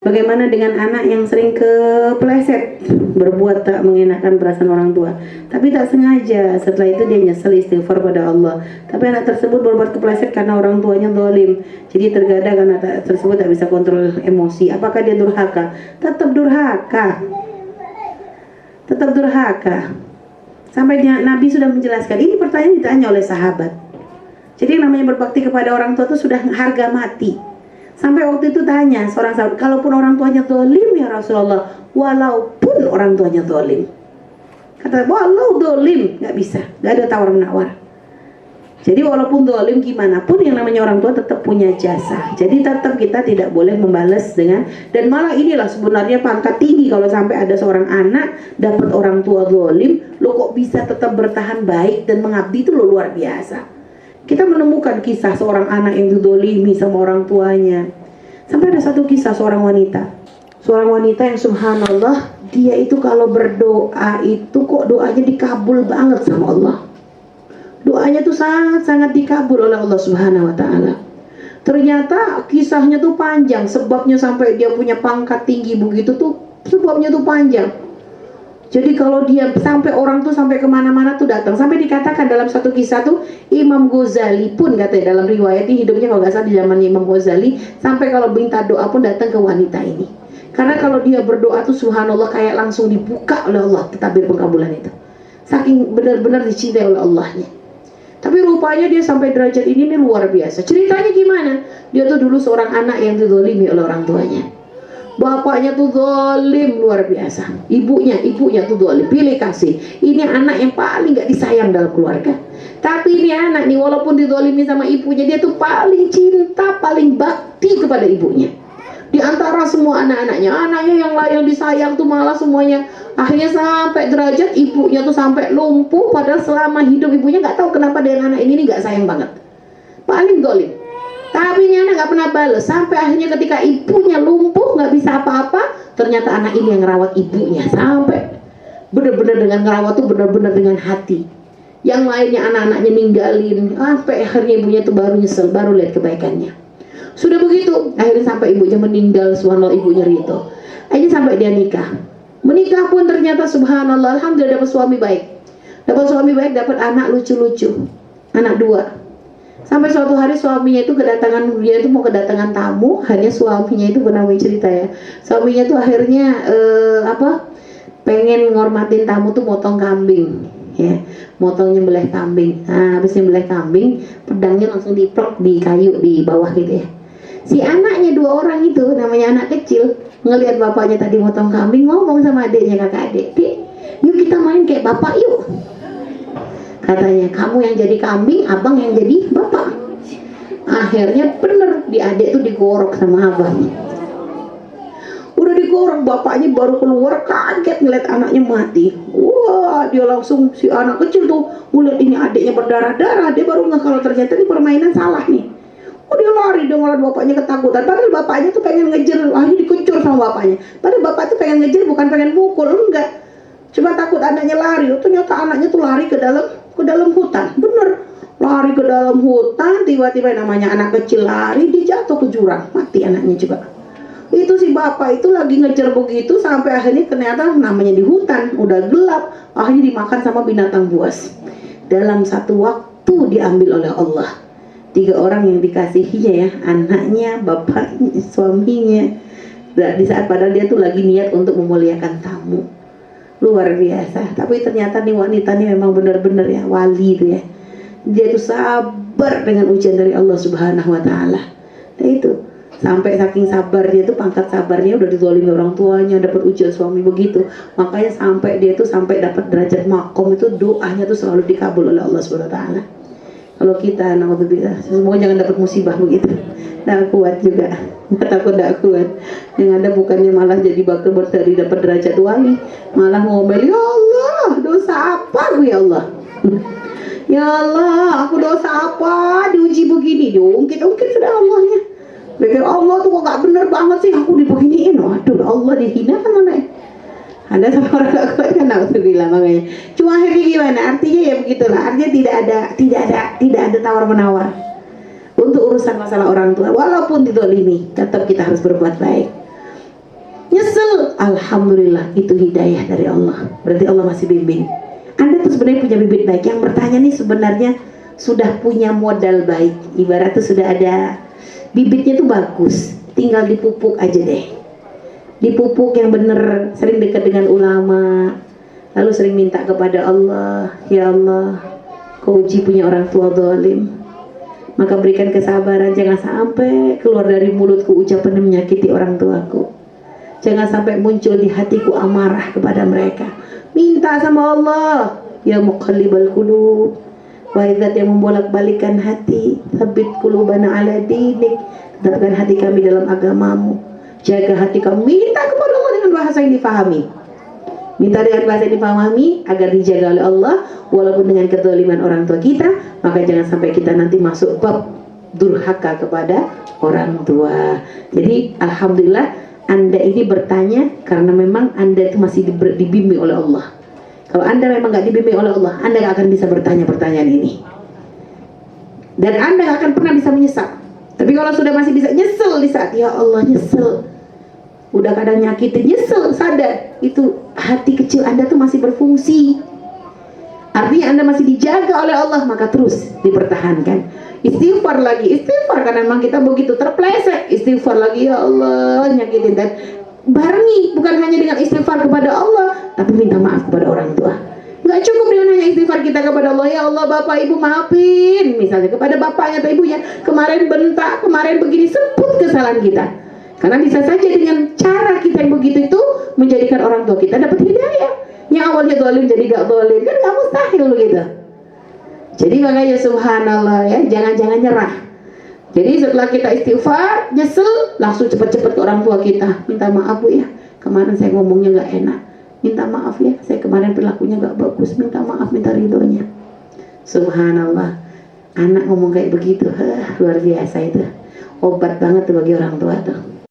Bagaimana dengan anak yang sering kepleset, berbuat tak mengenakan perasaan orang tua, tapi tak sengaja, setelah itu dia nyesel istighfar pada Allah. Tapi anak tersebut berbuat kepleset karena orang tuanya zalim. Jadi terkadang anak tersebut tak bisa kontrol emosi. Apakah dia durhaka? Tetap durhaka. Tetap durhaka. Sampai Nabi sudah menjelaskan. Ini pertanyaan ditanya oleh sahabat. Jadi yang namanya berbakti kepada orang tua itu sudah harga mati. Sampai waktu itu tanya seorang sahabat, kalaupun orang tuanya zalim ya Rasulullah, walaupun orang tuanya zalim. Kata, walau zalim, nggak bisa, nggak ada tawar menawar. Jadi walaupun zalim gimana pun yang namanya orang tua tetap punya jasa. Jadi tetap kita tidak boleh membalas dengan, dan malah inilah sebenarnya pangkat tinggi kalau sampai ada seorang anak dapat orang tua zalim, lo kok bisa tetap bertahan baik dan mengabdi, itu lo luar biasa. Kita menemukan kisah seorang anak yang didolimi sama orang tuanya. Sampai ada satu kisah seorang wanita. Seorang wanita yang subhanallah, dia itu kalau berdoa itu kok doanya dikabul banget sama Allah. Doanya tuh sangat-sangat dikabul oleh Allah subhanahu wa ta'ala. Ternyata kisahnya tuh panjang. Sebabnya sampai dia punya pangkat tinggi begitu tuh, sebabnya tuh panjang. Jadi kalau dia sampai orang tuh sampai kemana-mana tuh datang. Sampai dikatakan dalam satu kisah tuh Imam Ghazali pun katanya dalam riwayat ini hidupnya kalau nggak salah di zaman Imam Ghazali, sampai kalau minta doa pun datang ke wanita ini. Karena kalau dia berdoa tuh subhanallah kayak langsung dibuka oleh Allah tabir pengkabulan itu. Saking benar-benar dicintai oleh Allahnya. Tapi rupanya dia sampai derajat ini nih luar biasa. Ceritanya gimana? Dia tuh dulu seorang anak yang dizalimi oleh orang tuanya. Bapaknya tuh zalim luar biasa, ibunya tuh zalim, pilih kasih. Ini anak yang paling gak disayang dalam keluarga. Tapi ini anak nih walaupun dizalimi sama ibunya, dia tuh paling cinta, paling bakti kepada ibunya. Di antara semua anak-anaknya, yang lain disayang tuh malah semuanya. Akhirnya sampai derajat ibunya tuh sampai lumpuh, padahal selama hidup ibunya gak tahu kenapa dengan anak ini gak sayang banget. Paling zalim. Tapi ini anak gak pernah balas. Sampai akhirnya ketika ibunya lumpuh, gak bisa apa-apa, ternyata anak ini yang ngerawat ibunya. Sampai benar-benar dengan ngerawat tuh benar-benar dengan hati. Yang lainnya anak-anaknya ninggalin. Sampai akhirnya ibunya tuh baru nyesel, baru lihat kebaikannya. Sudah begitu, akhirnya sampai ibunya meninggal, subhanallah, ibunya Rito. Akhirnya sampai dia nikah. Menikah pun ternyata subhanallah, alhamdulillah dapat suami baik. Dapat suami baik, dapat anak lucu-lucu. Anak 2. Sampai suatu hari suaminya itu kedatangan, dia itu mau kedatangan tamu. Hanya suaminya itu pernah cerita ya, suaminya itu akhirnya pengen ngormatin tamu tuh motong kambing ya, motong nyembelih kambing. Nah habis nyembelih kambing, pedangnya langsung diplok di kayu di bawah gitu ya. Si anaknya 2 orang itu, namanya anak kecil, ngelihat bapaknya tadi motong kambing, ngomong sama adiknya, kakak adik, "Dik, yuk kita main kayak bapak yuk." Katanya, kamu yang jadi kambing, abang yang jadi bapak. Akhirnya bener, di adik tuh digorok sama abangnya. Udah digorok, bapaknya baru keluar, kaget ngeliat anaknya mati. Wah, dia langsung, si anak kecil tuh ngeliat ini adiknya berdarah-darah. Dia baru nggak kalau ternyata ini permainan salah nih. Oh, dia lari, dia ngeliat bapaknya ketakutan. Padahal bapaknya tuh pengen ngejar, akhirnya dikejar sama bapaknya. Padahal bapak tuh pengen ngejar, bukan pengen mukul, enggak. Cuma takut anaknya lari. Ternyata anaknya tuh lari ke dalam hutan. Bener, lari ke dalam hutan, tiba-tiba namanya anak kecil lari, dia jatuh ke jurang, mati anaknya juga. Itu si bapak itu lagi ngejar begitu, sampai akhirnya ternyata namanya di hutan udah gelap, akhirnya dimakan sama binatang buas. Dalam satu waktu diambil oleh Allah. 3 orang yang dikasihinya ya, anaknya, bapaknya, suaminya. Di saat padahal dia tuh lagi niat untuk memuliakan tamu. Luar biasa. Tapi ternyata nih wanita nih memang benar-benar ya wali itu ya. Dia tuh sabar dengan ujian dari Allah subhanahu wa ta'ala. Nah itu, sampai saking sabar dia tuh, pangkat sabarnya udah dizalimi orang tuanya, dapat ujian suami begitu. Makanya sampai dia tuh sampai dapat derajat makom itu, doanya tuh selalu dikabul oleh Allah subhanahu wa ta'ala. Kalau kita, naudzubillah, semoga jangan dapat musibah begitu. Nggak kuat juga, takut nggak kuat. Yang ada bukannya malah jadi bakal berteri dapat derajat wali, malah ngomel, ya Allah, dosa apa gue ya Allah. Ya Allah, aku dosa apa diuji begini, diungkit-ungkit sudah Allahnya. Pikir Allah tuh kok nggak bener banget sih aku dibeginiin. Waduh, Allah dihina kan mana? Ada sama orang gak kuat kan, alhamdulillah. Makanya cuma akhirnya gimana, artinya ya begitulah, artinya tidak ada tawar menawar untuk urusan masalah orang tua. Walaupun dizalimi, tetap kita harus berbuat baik. nyesel, alhamdulillah itu hidayah dari Allah. Berarti Allah masih bimbing. Anda tuh sebenarnya punya bibit baik. Yang bertanya nih sebenarnya sudah punya modal baik. Ibarat tuh sudah ada bibitnya tuh bagus, tinggal dipupuk aja deh. Dipupuk yang bener, sering dekat dengan ulama, lalu sering minta kepada Allah, ya Allah, Kau uji punya orang tua zalim, maka berikan kesabaran, jangan sampai keluar dari mulutku ucapan yang menyakiti orang tuaku. Jangan sampai muncul di hatiku amarah kepada mereka. Minta sama Allah, ya muqallibal qulub, wahai zat yang membolak-balikan hati, tsabbit qulubana ala dinik, tetapkan hati kami dalam agamamu. Jaga hati kami, minta kepada Allah dengan bahasa yang difahami. Minta dengan bahasa yang difahami agar dijaga oleh Allah, walaupun dengan kezaliman orang tua kita, maka jangan sampai kita nanti masuk bab durhaka kepada orang tua. Jadi alhamdulillah Anda ini bertanya karena memang Anda itu masih dibimbing oleh Allah. Kalau Anda memang gak dibimbing oleh Allah, Anda gak akan bisa bertanya pertanyaan ini, dan Anda gak akan pernah bisa menyesal. Tapi kalau sudah masih bisa nyesel di saat ya Allah nyesel, udah kadang nyakitin, nyesel, sadar itu hati kecil Anda tuh masih berfungsi, artinya Anda masih dijaga oleh Allah, maka terus dipertahankan. Istighfar lagi, istighfar karena memang kita begitu terpleset, istighfar lagi, ya Allah nyakitin, dan barengi bukan hanya dengan istighfar kepada Allah, tapi minta maaf kepada orang tua. Nggak cukup dengan hanya istighfar kita kepada Allah, ya Allah bapak ibu maafin, misalnya kepada bapaknya atau ibunya, kemarin bentak, kemarin begini, sebut kesalahan kita. Karena bisa saja dengan cara kita yang begitu itu menjadikan orang tua kita dapat hidayah. Yang awalnya zalim jadi gak zalim, kan gak mustahil begitu. Jadi makanya subhanallah ya, jangan nyerah. Jadi setelah kita istighfar, nyesel, langsung cepat-cepat ke orang tua kita, minta maaf Bu ya, kemarin saya ngomongnya gak enak, minta maaf ya, saya kemarin perilakunya gak bagus, minta maaf, minta ridhonya. Subhanallah, anak ngomong kayak begitu, luar biasa itu, obat banget tuh bagi orang tua tuh.